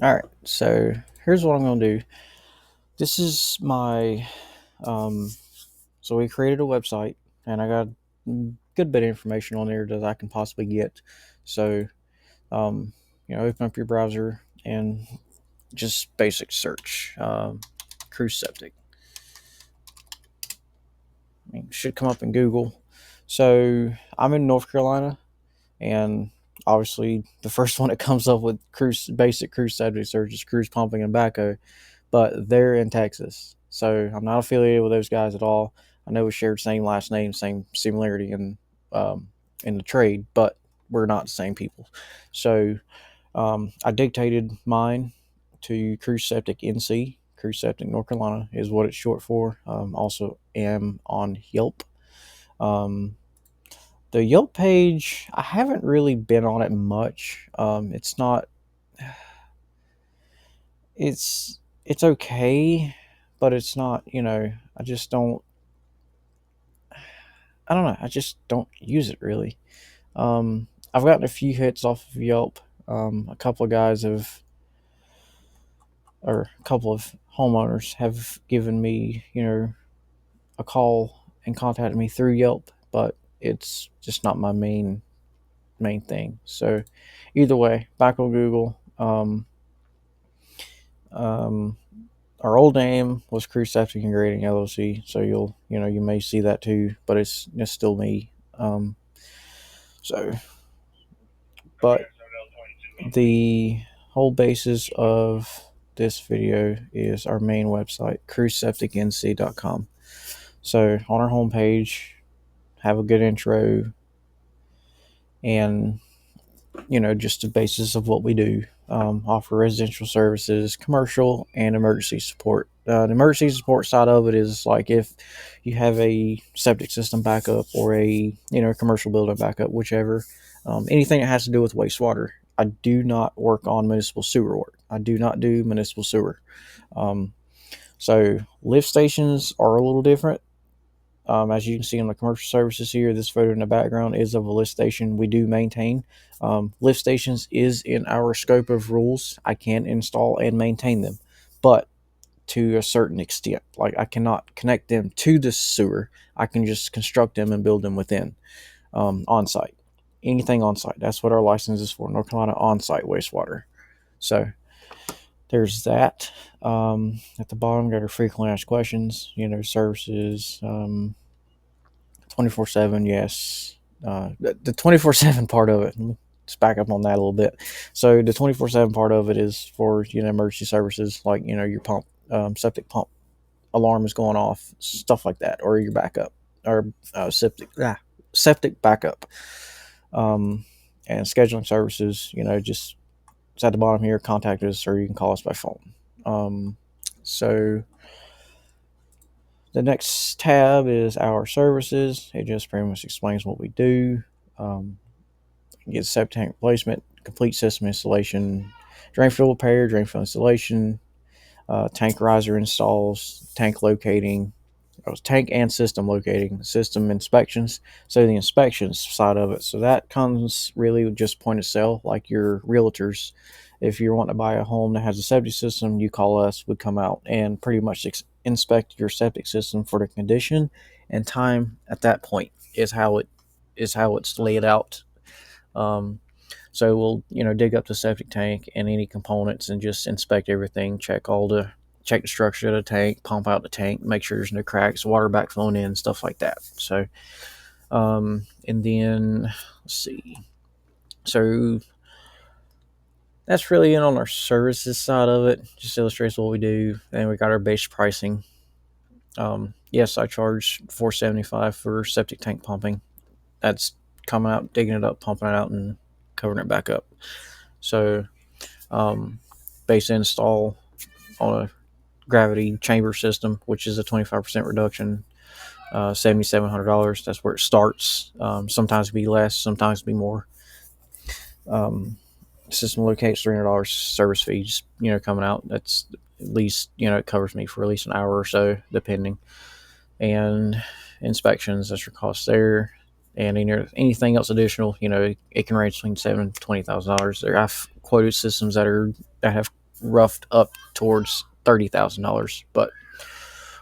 All right, so here's what I'm going to do. This is my, so we created a website, and I got a good bit of information on there that I can possibly get. So, um, open up your browser and just basic search, cruise septic. It should come up in Google. So I'm in North Carolina, and obviously the first one that comes up with basic cruise septic search is cruise pumping and backhoe, but they're in Texas. So I'm not affiliated with those guys at all. I know we shared same last name, same similarity um, in the trade, but we're not the same people. So I dictated mine to Cruise Septic NC. Cruise Septic North Carolina is what it's short for. Also am on Yelp. Um, the Yelp page, I haven't really been on it much. It's not. It's okay, but it's not. I just don't. I don't know. I just don't use it really. I've gotten a few hits off of Yelp. A couple of guys have, or a couple of homeowners have given me, a call and contacted me through Yelp, but it's just not my main thing. So either way, back on Google. Um, our old name was Cruise Septic and Grading LLC, so you may see that too, but it's still me. So, but the whole basis of this video is our main website, cruisesepticnc.com. So on our homepage, have a good intro and just the basis of what we do. Offer residential services, commercial, and emergency support. The emergency support side of it is like if you have a septic system backup or a commercial building backup, whichever. Anything that has to do with wastewater. I do not work on municipal sewer work. I do not do municipal sewer. Um, so lift stations are a little different. As you can see on the commercial services here, this photo in the background is of a lift station we do maintain. Lift stations is in our scope of rules. I can install and maintain them, but to a certain extent. Like I cannot connect them to the sewer. I can just construct them and build them within on site. Anything on site. That's what our license is for. North Carolina on site wastewater. So there's that. At the bottom, got our frequently asked questions. Services. 24/7, yes. The 24/7 part of it, let's back up on that a little bit. So the 24/7 part of it is for emergency services, like your pump, septic pump alarm is going off, stuff like that, or your backup, or septic backup, and scheduling services. Just it's at the bottom here. Contact us, or you can call us by phone. So the next tab is our services. It just pretty much explains what we do. Get septic tank replacement, complete system installation, drain field repair, drain field installation, tank riser installs, tank locating, tank and system locating, system inspections. So the inspections side of it. So that comes really with just point of sale, like your realtors. If you're wanting to buy a home that has a septic system, you call us, we come out and pretty much inspect your septic system for the condition and time at that point is how it's laid out. Um, so we'll dig up the septic tank and any components and just inspect everything, check the structure of the tank, pump out the tank, make sure there's no cracks, water backflowing in, stuff like that. So, and then let's see. So that's really it on our services side of it. Just illustrates what we do. And we got our base pricing. Yes, I charge $475 for septic tank pumping. That's coming out, digging it up, pumping it out, and covering it back up. So, base install on a gravity chamber system, which is a 25% reduction, $7,700. That's where it starts. Sometimes it'll be less, sometimes it'll be more. System locates $300 service fees, coming out. That's at least, it covers me for at least an hour or so, depending. And inspections, that's your cost there. And anything else additional, it can range between $7,000 and $20,000. I've quoted systems that have roughed up towards $30,000, but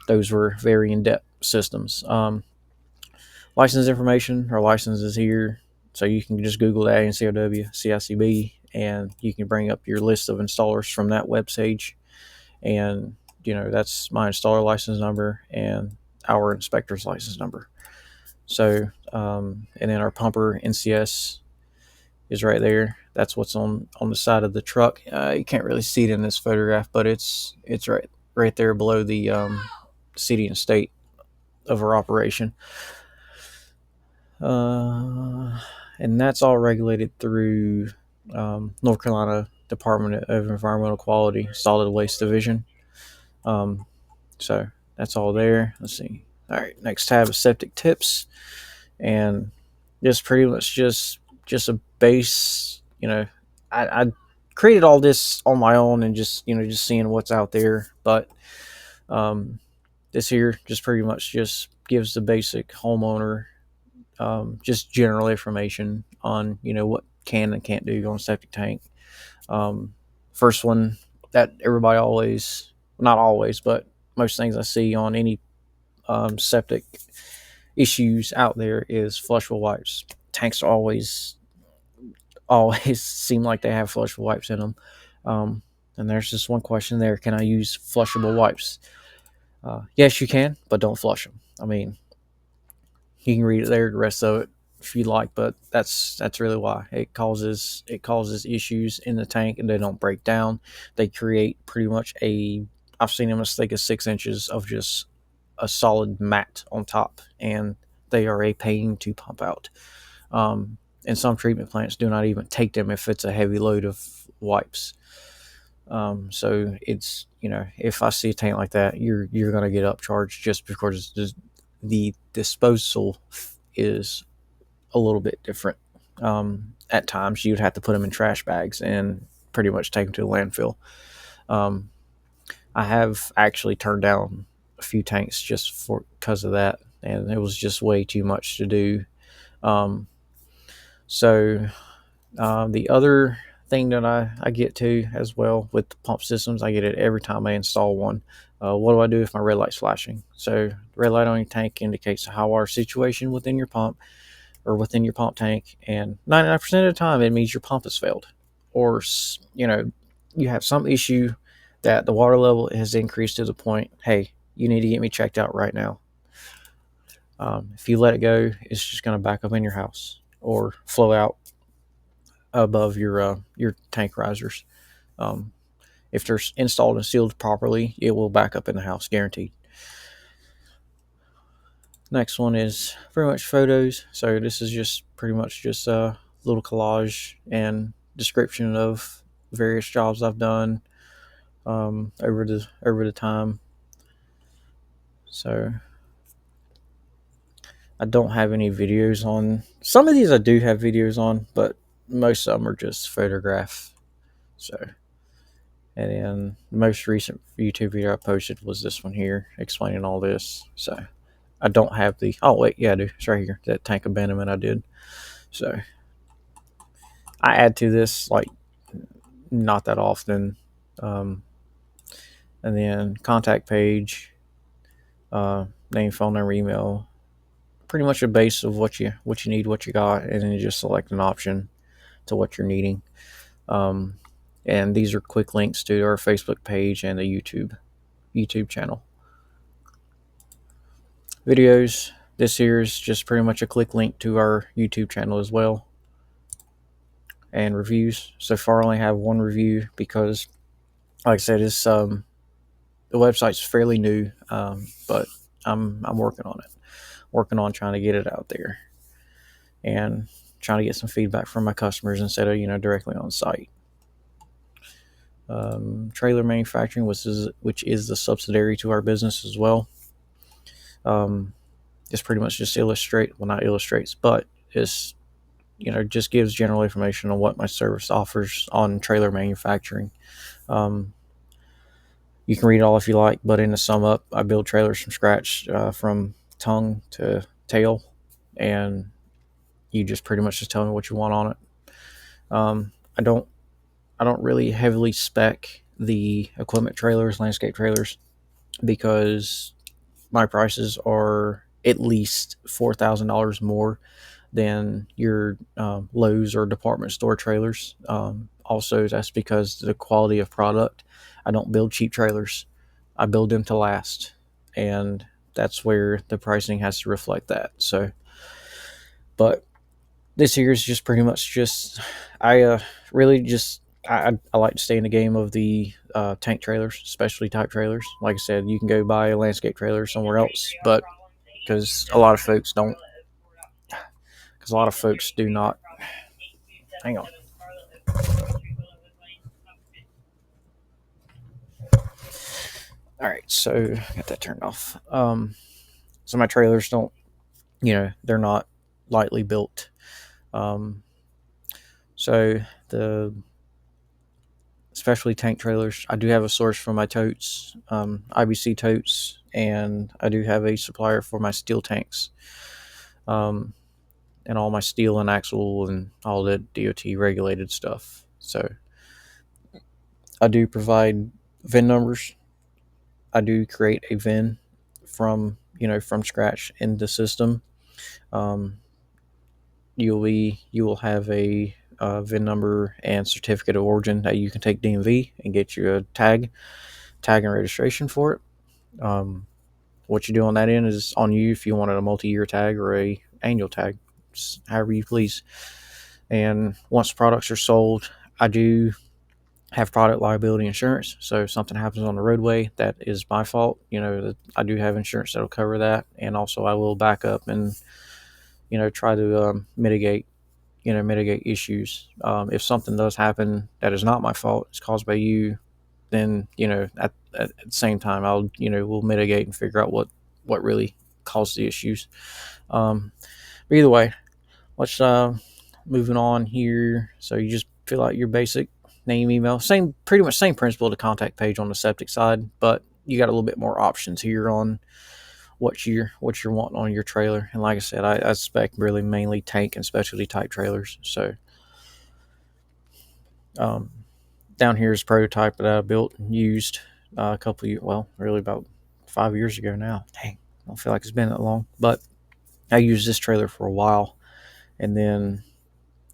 those were very in-depth systems. License information, our license is here, so you can just Google the ANCOW CICB, and you can bring up your list of installers from that webpage. And that's my installer license number and our inspector's license number. So, and then our pumper NCS is right there. That's what's on the side of the truck. You can't really see it in this photograph, but it's right there below the city and state of our operation. And that's all regulated through North Carolina Department of Environmental Quality, Solid Waste Division. So that's all there. Let's see. All right, next tab is septic tips, and this pretty much just a base. I created all this on my own and just seeing what's out there, but this here just pretty much just gives the basic homeowner just general information on what can and can't do on a septic tank. First one that everybody always, not always, but most things I see on any septic issues out there is flushable wipes. Tanks always seem like they have flushable wipes in them. And there's just one question there: can I use flushable wipes? Yes, you can, but don't flush them. I mean, you can read it there, the rest of it, if you like, but that's really why it causes issues in the tank, and they don't break down. They create pretty much I've seen them as thick as 6 inches of just a solid mat on top, and they are a pain to pump out. And some treatment plants do not even take them if it's a heavy load of wipes. So it's, if I see a tank like that, you're going to get upcharged just because the disposal is a little bit different. At times you'd have to put them in trash bags and pretty much take them to the landfill. I have actually turned down a few tanks just because of that, and it was just way too much to do. So the other thing that I get to as well with the pump systems, I get it every time I install one. What do I do if my red light's flashing? So the red light on your tank indicates the high water situation within your pump or within your pump tank, and 99% of the time it means your pump has failed, or you have some issue that the water level has increased to the point, hey, you need to get me checked out right now. If you let it go, it's just going to back up in your house or flow out above your tank risers. If they're installed and sealed properly, it will back up in the house, guaranteed. Next one is pretty much photos. So this is just pretty much just a little collage and description of various jobs I've done over the time. So I don't have any videos on. Some of these I do have videos on, but most of them are just photograph. So, and then the most recent YouTube video I posted was this one here, explaining all this. So I don't have the, oh wait, yeah I do, it's right here, that tank abandonment I did. So I add to this like not that often. And then contact page, name, phone number, email, pretty much a base of what you need, what you got, and then you just select an option to what you're needing. And these are quick links to our Facebook page and the YouTube channel. Videos, this here is just pretty much a quick link to our YouTube channel as well. And reviews, so far I only have one review because, like I said, it's the website's fairly new, but I'm working on it, trying to get it out there and trying to get some feedback from my customers instead of directly on site. Trailer manufacturing, which is the subsidiary to our business as well. It's pretty much just not illustrates, but it's just gives general information on what my service offers on trailer manufacturing. You can read it all if you like, but in the sum up, I build trailers from scratch, from tongue to tail, and you just pretty much just tell me what you want on it. I don't really heavily spec the equipment trailers, landscape trailers, because my prices are at least $4,000 more than your Lowe's or department store trailers. Also, that's because of the quality of product. I don't build cheap trailers. I build them to last, and that's where the pricing has to reflect that. So, but this year is just pretty much just really just I like to stay in the game of the tank trailers, specialty type trailers. Like I said, you can go buy a landscape trailer somewhere else, but because a lot of folks don't, because a lot of folks do not. Hang on. All right, so I got that turned off. So my trailers don't, they're not lightly built. Um, so the especially tank trailers, I do have a source for my totes, IBC totes, and I do have a supplier for my steel tanks, um, and all my steel and axle and all the DOT regulated stuff. So I do provide VIN numbers. I do create a VIN from scratch in the system. Um, you will have a VIN number and certificate of origin that you can take DMV and get you a tag and registration for it. What you do on that end is on you if you wanted a multi-year tag or a annual tag, however you please. And once products are sold, I do have product liability insurance. So if something happens on the roadway, that is my fault. I do have insurance that'll cover that, and also I will back up and try to mitigate issues. If something does happen that is not my fault, it's caused by you, then at the same time we'll mitigate and figure out what really caused the issues. But either way, let's moving on here. So you just fill out your basic name, email, pretty much same principle to contact page on the septic side, but you got a little bit more options here on what you're wanting on your trailer. And like I said, I spec really mainly tank and specialty type trailers. So um, down here is a prototype that I built and used a couple of years, well, really about 5 years ago now. Dang, I don't feel like it's been that long, but I used this trailer for a while, and then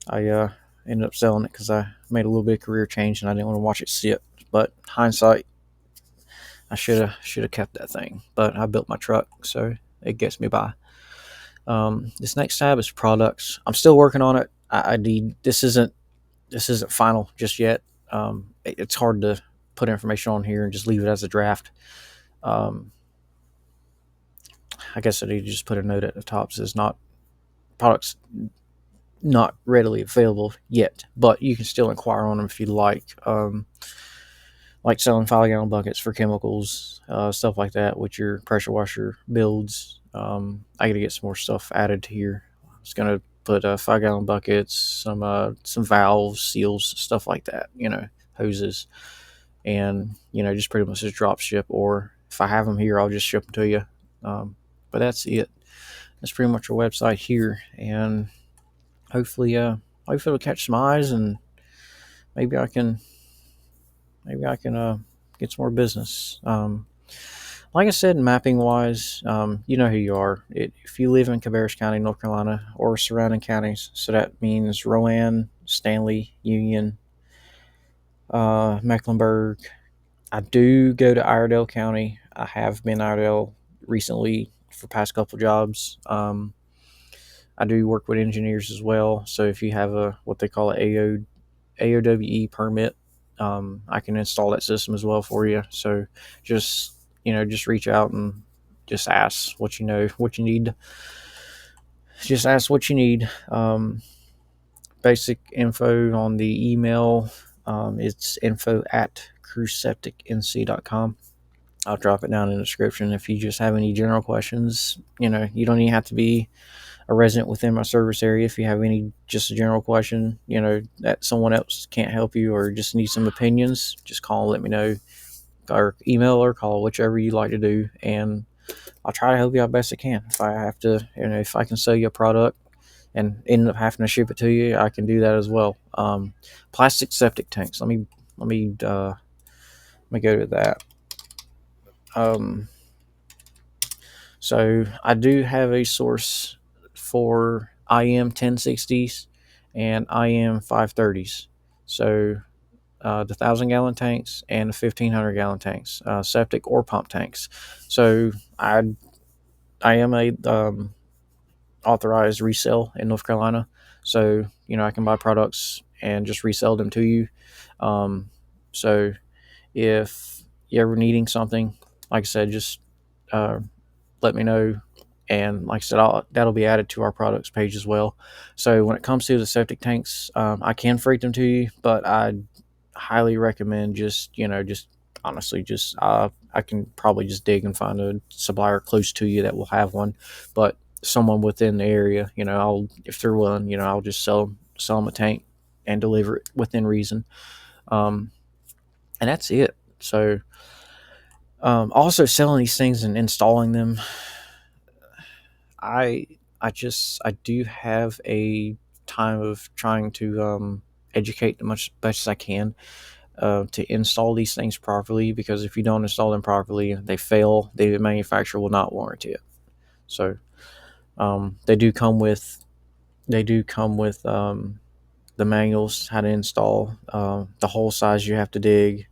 I ended up selling it because I made a little bit of career change and I didn't want to watch it sit. But hindsight, I should have kept that thing. But I built my truck, so it gets me by. This next tab is products. I'm still working on it. I need this isn't final just yet. It's hard to put information on here and just leave it as a draft. Um, I guess I need to just put a note at the top says not products not readily available yet, but you can still inquire on them if you like selling 5-gallon buckets for chemicals, stuff like that with your pressure washer builds. I got to get some more stuff added to here. I was gonna put 5-gallon buckets, some valves, seals, stuff like that. Hoses, and just pretty much just drop ship. Or if I have them here, I'll just ship them to you. But that's it. That's pretty much our website here, and hopefully it'll catch some eyes, and maybe I can get some more business. Like I said, mapping wise, you know who you are. If you live in Cabarrus County, North Carolina, or surrounding counties, so that means Rowan, Stanley, Union, Mecklenburg. I do go to Iredell County. I have been Iredell recently for past couple jobs. I do work with engineers as well. So if you have what they call a AOWE permit, I can install that system as well for you. So just reach out and just ask what you need. Just ask what you need. Basic info on the email. It's info@cruisesepticnc.com. I'll drop it down in the description. If you just have any general questions, you don't even have to be a resident within my service area. If you have any just a general question, that someone else can't help you or just need some opinions, just call and let me know, or email or call, whichever you like to do, and I'll try to help you out best I can. If I have to, if I can sell you a product and end up having to ship it to you, I can do that as well. Plastic septic tanks. Let me Let me go to that. Um, so I do have a source for IM 1060s and IM 530s. So the 1,000 gallon tanks and the 1,500 gallon tanks, septic or pump tanks. So I am a authorized resale in North Carolina. So I can buy products and just resell them to you. So if you're ever needing something, like I said, just uh, let me know. And like I said, that'll be added to our products page as well. So when it comes to the septic tanks, I can freight them to you, but I highly recommend just honestly, just I can probably just dig and find a supplier close to you that will have one, but someone within the area, I'll if they're willing, I'll just sell them a tank and deliver it within reason. Um, and that's it. So also selling these things and installing them, I I do have a time of trying to educate as much best as I can to install these things properly, because if you don't install them properly, they fail. The manufacturer will not warranty it. So they do come with the manuals how to install, the hole size you have to dig.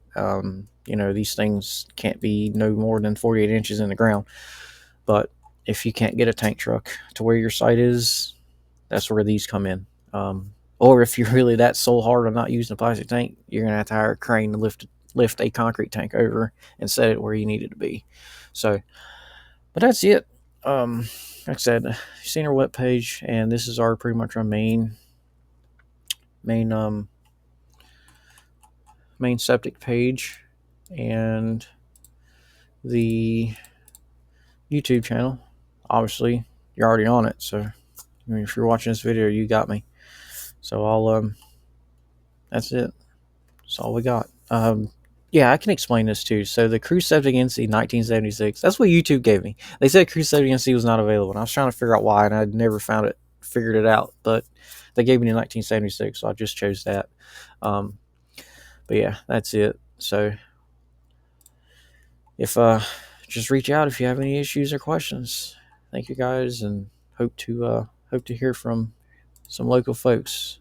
These things can't be no more than 48 inches in the ground. But if you can't get a tank truck to where your site is, that's where these come in. Or if you're really that soul hard on not using a plastic tank, you're gonna have to hire a crane to lift a concrete tank over and set it where you need it to be. So, but that's it. Like I said, you've seen our web page, and this is our pretty much our main main septic page, and the YouTube channel. Obviously, you're already on it, so if you're watching this video, you got me. So that's it. That's all we got. Yeah, I can explain this too. So the Cruise Septic NC 1976, that's what YouTube gave me. They said Cruise Septic NC was not available, and I was trying to figure out why, and I'd never figured it out. But they gave me the 1976, so I just chose that. Um, but yeah, that's it. So if just reach out if you have any issues or questions. Thank you guys, and hope to hear from some local folks.